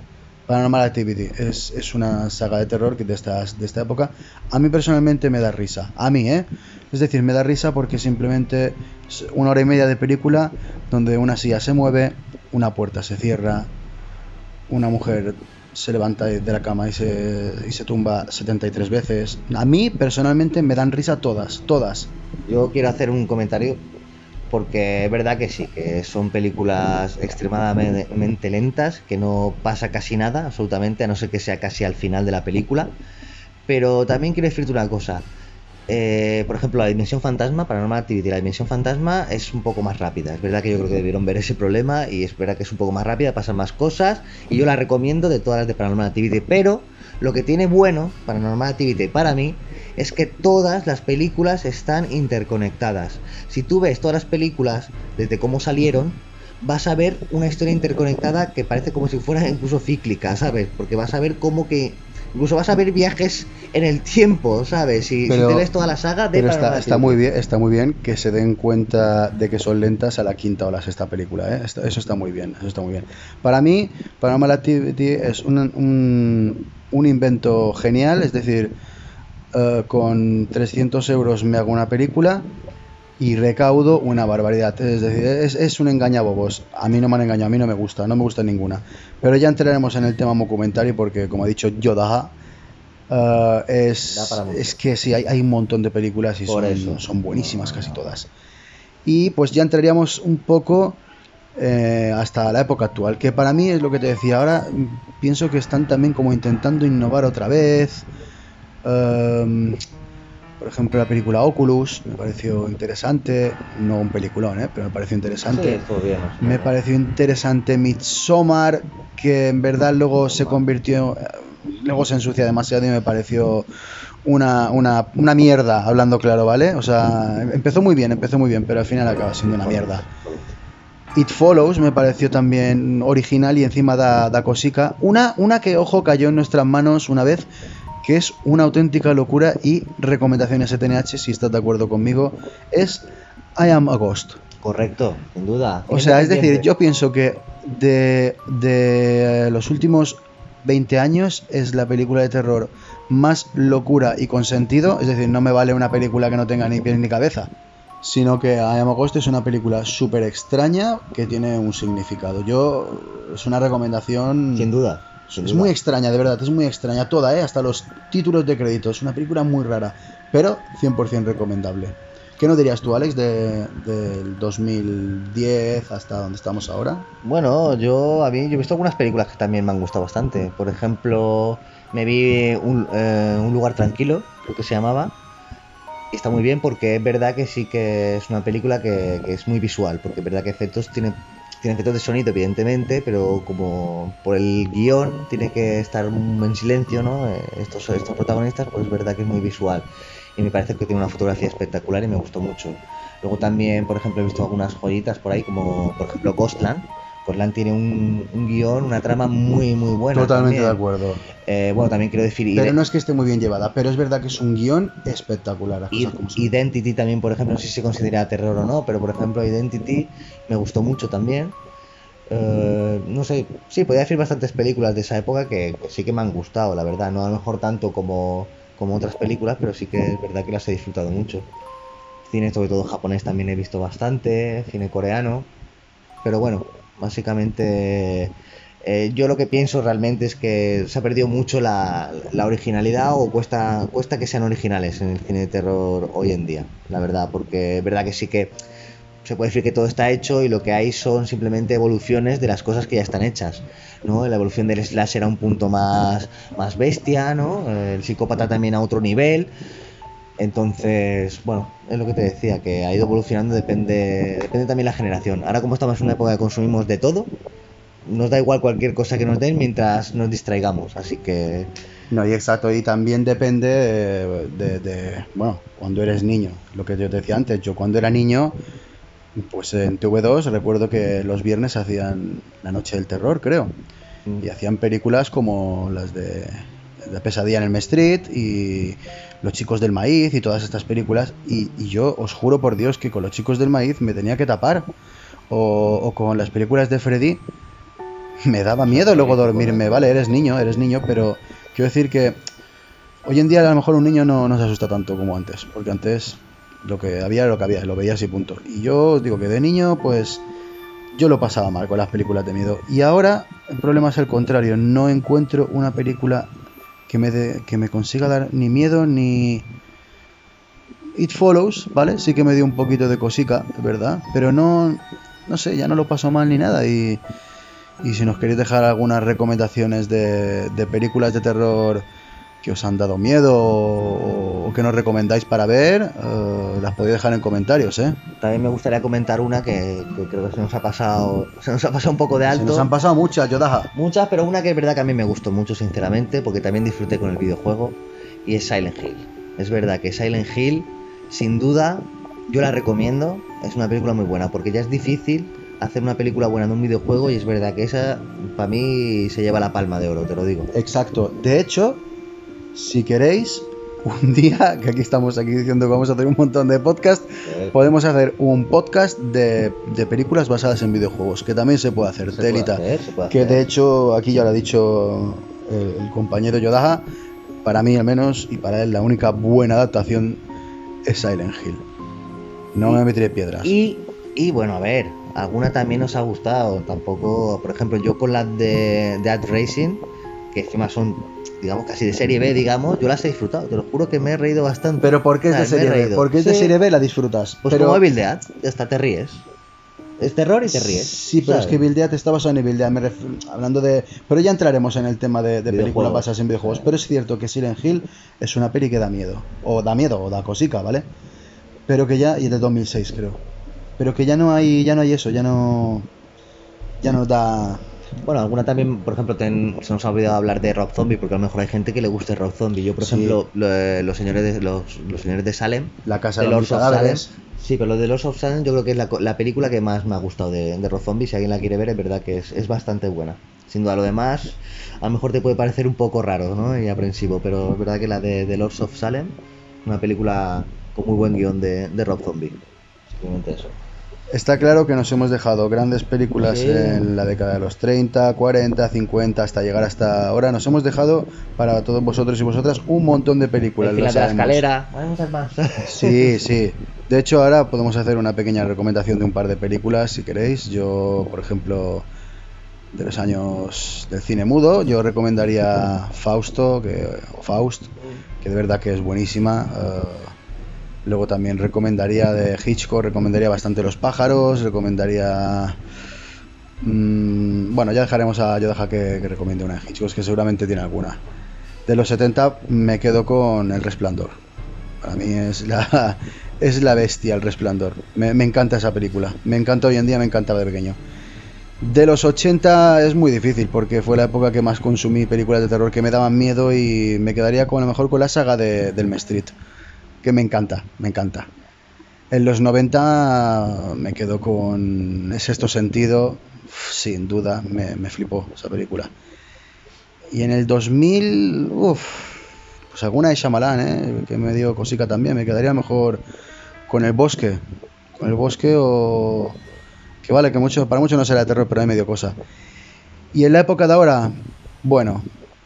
Paranormal Activity es una saga de terror de esta época. A mí personalmente me da risa. A mí, ¿eh? Es decir, me da risa porque simplemente es 1 hora y media de película donde una silla se mueve, una puerta se cierra, una mujer se levanta de la cama y se tumba 73 veces. A mí personalmente me dan risa todas. Yo quiero hacer un comentario, porque es verdad que sí, que son películas extremadamente lentas, que no pasa casi nada, absolutamente, a no ser que sea casi al final de la película. Pero también quiero decirte una cosa. Por ejemplo, la Dimensión Fantasma, Paranormal Activity, la Dimensión Fantasma es un poco más rápida. Es verdad que yo creo que debieron ver ese problema y es verdad que es un poco más rápida, pasan más cosas y yo la recomiendo de todas las de Paranormal Activity. Pero lo que tiene bueno Paranormal Activity para mí es que todas las películas están interconectadas. Si tú ves todas las películas desde cómo salieron, vas a ver una historia interconectada que parece como si fuera incluso cíclica, ¿sabes? Porque vas a ver cómo que... Incluso vas a ver viajes en el tiempo, ¿sabes? Si te ves toda la saga de pero Paranormal está Activity. está muy bien que se den cuenta de que son lentas a la quinta o la sexta película, ¿eh? Eso está muy bien, eso está muy bien. Para mí, Paranormal Activity es un invento genial, es decir, con 300 euros me hago una película y recaudo una barbaridad. Es decir, es un engañabobos. A mí no me han engañado, a mí no me gusta ninguna. Pero ya entraremos en el tema documentario porque, como ha dicho Yoda, Da para mucho. es que sí, hay un montón de películas y Por eso. son buenísimas casi todas. Y pues ya entraríamos un poco hasta la época actual, que para mí es lo que te decía. Ahora pienso que están también como intentando innovar otra vez. Por ejemplo, la película Oculus me pareció interesante, no un peliculón, pero me pareció interesante. Sí, estuvo bien, estuvo Me bien. pareció interesante Midsommar, que en verdad luego se convirtió, luego se ensucia demasiado y me pareció una mierda, hablando claro, ¿vale? O sea, empezó muy bien, pero al final acaba siendo una mierda. It Follows me pareció también original y encima da cosica. Una que, ojo, cayó en nuestras manos una vez, que es una auténtica locura y recomendación STNH, si estás de acuerdo conmigo, es I Am a Ghost. Correcto, sin duda. O sea, es decir, yo pienso que de los últimos 20 años es la película de terror más locura y con sentido. Es decir, no me vale una película que no tenga ni pies ni cabeza, sino que I Am a Ghost es una película súper extraña que tiene un significado. Es una recomendación. Sin duda. Es muy extraña, de verdad, es muy extraña toda, hasta los títulos de crédito. Es una película muy rara, pero 100% recomendable. ¿Qué nos dirías tú, Alex, del 2010 hasta donde estamos ahora? Bueno, yo he visto algunas películas que también me han gustado bastante. Por ejemplo, me vi Un lugar tranquilo, creo que se llamaba. Y está muy bien porque es verdad que sí que es una película que es muy visual, porque es verdad que tiene efectos de sonido, evidentemente, pero como por el guión tiene que estar en silencio, ¿no? Estos protagonistas, pues es verdad que es muy visual. Y me parece que tiene una fotografía espectacular y me gustó mucho. Luego también, por ejemplo, he visto algunas joyitas por ahí, como por ejemplo Ghostland. Ghostland tiene un guión, una trama muy muy buena. Totalmente también. de acuerdo. Bueno, también quiero decir... Pero no es que esté muy bien llevada, pero es verdad que es un guión espectacular. Identity también, por ejemplo, no sé si se considera terror o no, pero por ejemplo Identity me gustó mucho también. No sé, sí, podría decir bastantes películas de esa época que sí que me han gustado, la verdad. No a lo mejor tanto como otras películas, pero sí que es verdad que las he disfrutado mucho. Cine, sobre todo japonés, también he visto bastante, cine coreano. Pero bueno, básicamente yo lo que pienso realmente es que se ha perdido mucho la originalidad, o cuesta que sean originales en el cine de terror hoy en día, la verdad, porque es verdad que sí que se puede decir que todo está hecho y lo que hay son simplemente evoluciones de las cosas que ya están hechas, ¿no? La evolución del slasher a un punto más bestia, ¿no? El psicópata también a otro nivel. Entonces, bueno, es lo que te decía, que ha ido evolucionando, depende también la generación. Ahora, como estamos en una época que consumimos de todo, nos da igual cualquier cosa que nos den mientras nos distraigamos, así que... No, y exacto, y también depende bueno, cuando eres niño, lo que yo te decía antes. Yo cuando era niño, pues en TV2 recuerdo que los viernes hacían La Noche del Terror, creo, y hacían películas como las de Pesadilla en Elm Street y Los Chicos del Maíz y todas estas películas, y yo os juro por Dios que con Los Chicos del Maíz me tenía que tapar, o con las películas de Freddy me daba miedo luego dormirme. Vale, eres niño, pero quiero decir que hoy en día a lo mejor un niño no se asusta tanto como antes, porque antes lo que había era lo que había, lo veías y punto. Y yo os digo que de niño, pues yo lo pasaba mal con las películas de miedo. Y ahora el problema es el contrario, no encuentro una película que me consiga dar ni miedo ni... It Follows, ¿vale? Sí que me dio un poquito de cosica, es verdad, pero no sé, ya no lo paso mal ni nada. Y si nos queréis dejar algunas recomendaciones de películas de terror que os han dado miedo o que nos recomendáis para ver, las podéis dejar en comentarios, ¿eh? También me gustaría comentar una que creo que se nos ha pasado un poco de alto. Se nos han pasado muchas, Yodaha. Muchas, pero una que es verdad que a mí me gustó mucho, sinceramente, porque también disfruté con el videojuego, y es Silent Hill. Es verdad que Silent Hill, sin duda, yo la recomiendo. Es una película muy buena, porque ya es difícil hacer una película buena de un videojuego, y es verdad que esa, para mí, se lleva la palma de oro, te lo digo. Exacto. De hecho, si queréis, un día, que aquí estamos diciendo que vamos a hacer un montón de podcasts, podemos hacer un podcast de películas basadas en videojuegos, que también se puede hacer, telita. Que de hecho, aquí ya lo ha dicho el compañero Yodaha, para mí al menos, y para él la única buena adaptación es Silent Hill. No me meteré piedras. Y bueno, a ver, alguna también nos ha gustado. Tampoco, por ejemplo, yo con la de Dead Racing que encima son, digamos, casi de serie B, digamos, yo las he disfrutado, te lo juro que me he reído bastante. Pero ¿por qué es O sea, de serie me he B? reído. ¿Por qué es de Sí. serie B la disfrutas? Pues pero... como Evil Dead, ya está, te ríes. Es terror y te ríes. Sí, pero ¿sabes? es que Evil Dead está basado en Evil Dead, hablando de... Pero ya entraremos en el tema de películas Videojuegos. basadas en videojuegos. Pero es cierto que Silent Hill es una peli que da miedo. O da cosica, ¿vale? Pero que ya... Y es de 2006, creo. Pero que ya no hay eso, ya no da... Bueno, alguna también, por ejemplo, se nos ha olvidado hablar de Rob Zombie, porque a lo mejor hay gente que le guste Rob Zombie. Yo, por Sí. ejemplo, los señores de Salem, La casa de de los Lords of Salem. cadáveres. Sí, pero lo de Lords of Salem yo creo que es la película que más me ha gustado de Rob Zombie. Si alguien la quiere ver, es verdad que es bastante buena. Sin duda, lo demás, a lo mejor te puede parecer un poco raro, ¿no? Y aprensivo, pero es verdad que la de Lords of Salem, una película con muy buen guión de Rob Zombie. Simplemente eso. Está claro que nos hemos dejado grandes películas Sí. en la década de los 30, 40, 50, hasta llegar hasta ahora. Nos hemos dejado para todos vosotros y vosotras un montón de películas. El lo final de la sabemos. escalera, hay muchas más. Sí, sí. De hecho, ahora podemos hacer una pequeña recomendación de un par de películas, si queréis. Yo, por ejemplo, de los años del cine mudo, yo recomendaría Faust, que de verdad que es buenísima. Luego también recomendaría de Hitchcock, recomendaría bastante Los pájaros, recomendaría... bueno, ya dejaremos yo deja que recomiende una de Hitchcock, que seguramente tiene alguna. De los 70 me quedo con El Resplandor. Para mí es la bestia, El Resplandor. Me encanta esa película. Me encanta hoy en día, me encantaba de pequeño. De los 80 es muy difícil porque fue la época que más consumí películas de terror que me daban miedo y me quedaría con a lo mejor con la saga del Elm Street, que me encanta, me encanta. En los 90 me quedo con El Sexto Sentido, sin duda, me flipó esa película. Y en el 2000, pues alguna de Shyamalan, que me dio cosica también, me quedaría mejor con El Bosque o... que vale, que para muchos no será de terror, pero a mí me dio cosa. Y en la época de ahora, bueno,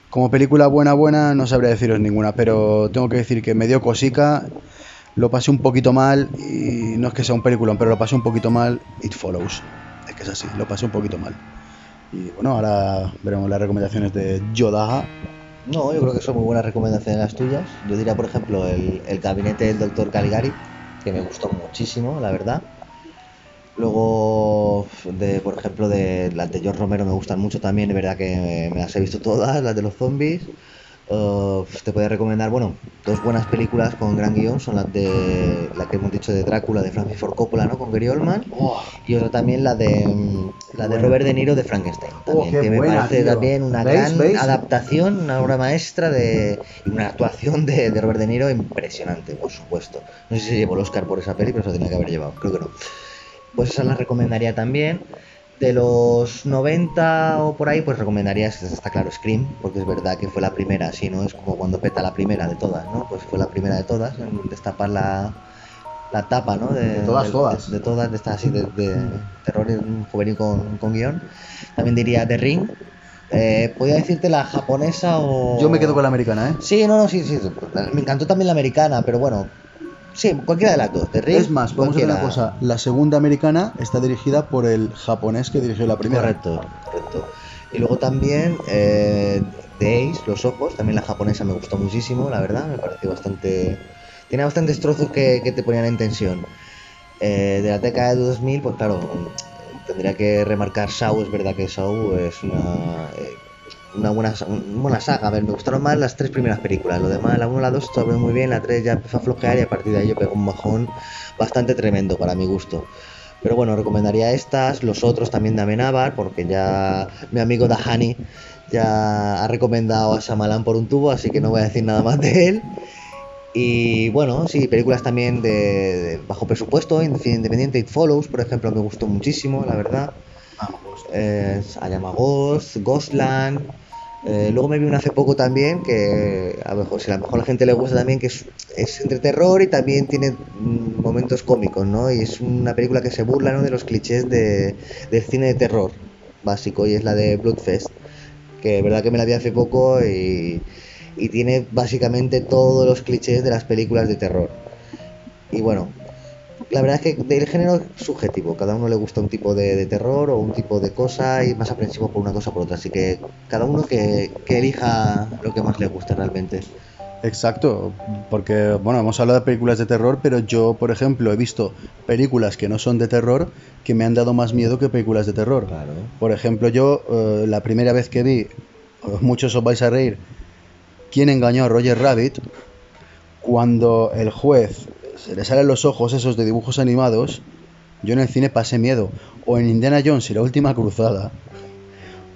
como película buena no sabría deciros ninguna, pero tengo que decir que me dio cosica, lo pasé un poquito mal, y no es que sea un peliculón, pero lo pasé un poquito mal, It Follows. Es que es así, lo pasé un poquito mal. Y bueno, ahora veremos las recomendaciones de Yodaha. No, yo creo que son muy buenas recomendaciones las tuyas. Yo diría, por ejemplo, el gabinete del Dr. Caligari, que me gustó muchísimo, la verdad. Luego, por ejemplo, de las de George Romero me gustan mucho también, es verdad que me las he visto todas, las de los zombies. Te podría recomendar, bueno, dos buenas películas con gran guión, son la que hemos dicho de Drácula, de Francis Ford Coppola, ¿no? Con Gary Oldman. Y otra también la de Robert De Niro de Frankenstein, también, qué que me buena, parece tío. también una ¿Veis? gran adaptación, una obra maestra y una actuación de Robert De Niro impresionante, por supuesto. No sé si se llevó el Oscar por esa peli, pero se lo tenía que haber llevado, creo que no. Pues esa la recomendaría también. De los 90 o por ahí, pues recomendaría, está claro, Scream, porque es verdad que fue la primera, así, ¿no? Es como cuando peta la primera de todas, ¿no? Pues fue la primera de todas, en destapar la tapa, ¿no? De todas. De todas, de estas así, de terror juvenil con guión. También diría The Ring. Podría decirte la japonesa o... Yo me quedo con la americana, ¿eh? Sí, no, sí. Me encantó también la americana, pero bueno... Sí, cualquiera de las dos. The Ring, Es más, podemos hacer una cosa. La segunda americana está dirigida por el japonés que dirigió la primera. Correcto. Y luego también The Ace, Los Ojos, también la japonesa me gustó muchísimo, la verdad, me pareció bastante... Tiene bastantes trozos que te ponían en tensión. De la década de 2000, pues claro, tendría que remarcar Saw, es verdad que Saw es una buena saga. A ver, me gustaron más las tres primeras películas, lo demás, la 1, la 2 estuvo muy bien, la 3 ya empezó a flojear y a partir de ahí yo pegó un bajón bastante tremendo para mi gusto. Pero bueno, recomendaría estas, los otros también de Amenábar, porque ya mi amigo Dahani ya ha recomendado a Shyamalan por un tubo, así que no voy a decir nada más de él. Y bueno, sí, películas también de bajo presupuesto, independiente, It Follows, por ejemplo, me gustó muchísimo, la verdad. Ayamagos, Ghostland. Luego me vi una hace poco también que a lo mejor a la gente le gusta también, que es entre terror y también tiene momentos cómicos, ¿no? Y es una película que se burla, ¿no?, de los clichés del cine de terror básico, y es la de Bloodfest, que es verdad que me la vi hace poco y tiene básicamente todos los clichés de las películas de terror. Y bueno, La verdad es que el género es subjetivo, cada uno le gusta un tipo de terror o un tipo de cosa y más aprensivo por una cosa o por otra, así que cada uno que elija lo que más le gusta realmente. Exacto, porque bueno, hemos hablado de películas de terror, pero yo, por ejemplo, he visto películas que no son de terror que me han dado más miedo que películas de terror. Claro. Por ejemplo, yo la primera vez que vi, muchos os vais a reír, ¿Quién engañó a Roger Rabbit? Cuando el juez se le salen los ojos esos de dibujos animados, yo en el cine pasé miedo. O en Indiana Jones y la última cruzada,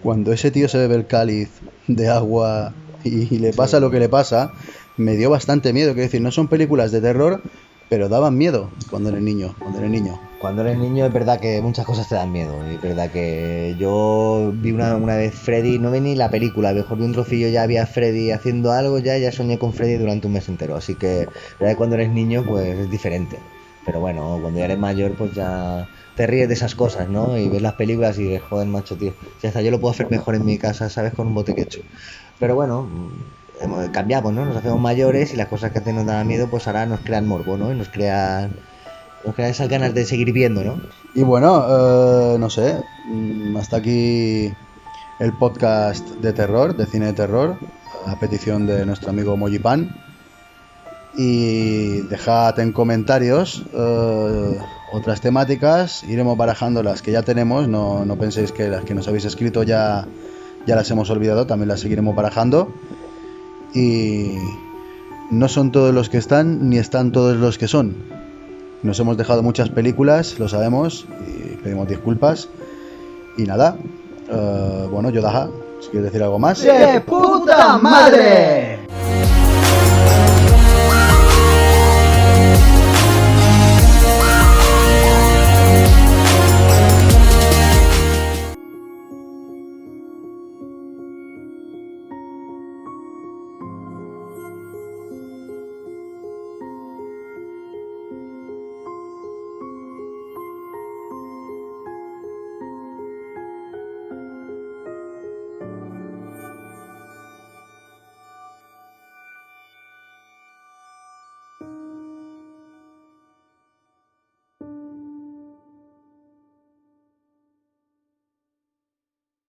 cuando ese tío se bebe el cáliz de agua y le pasa lo que le pasa, me dio bastante miedo. Quiero decir, no son películas de terror, pero daban miedo cuando eres niño. Cuando eres niño es verdad que muchas cosas te dan miedo. Y es verdad que yo vi una vez Freddy, no vi ni la película, a lo mejor vi un trocillo, ya había Freddy haciendo algo, ya soñé con Freddy durante un mes entero. Así que la verdad que cuando eres niño pues es diferente. Pero bueno, cuando ya eres mayor pues ya te ríes de esas cosas, ¿no? Y ves las películas y dices, joder, macho, tío, si hasta yo lo puedo hacer mejor en mi casa, ¿sabes? Con un bote quecho. Pero bueno, cambiamos, ¿no? Nos hacemos mayores y las cosas que antes nos daban miedo pues ahora nos crean morbo, ¿no? Y nos crean esas ganas de seguir viendo, ¿no? Y bueno, no sé, hasta aquí el podcast de terror, de cine de terror, a petición de nuestro amigo Mojipan. Y dejad en comentarios otras temáticas, iremos barajando las que ya tenemos, no penséis que las que nos habéis escrito ya las hemos olvidado, también las seguiremos barajando. Y no son todos los que están, ni están todos los que son. Nos hemos dejado muchas películas, lo sabemos, y pedimos disculpas. Y nada, bueno, Yodaha, si quieres decir algo más. ¡De puta madre!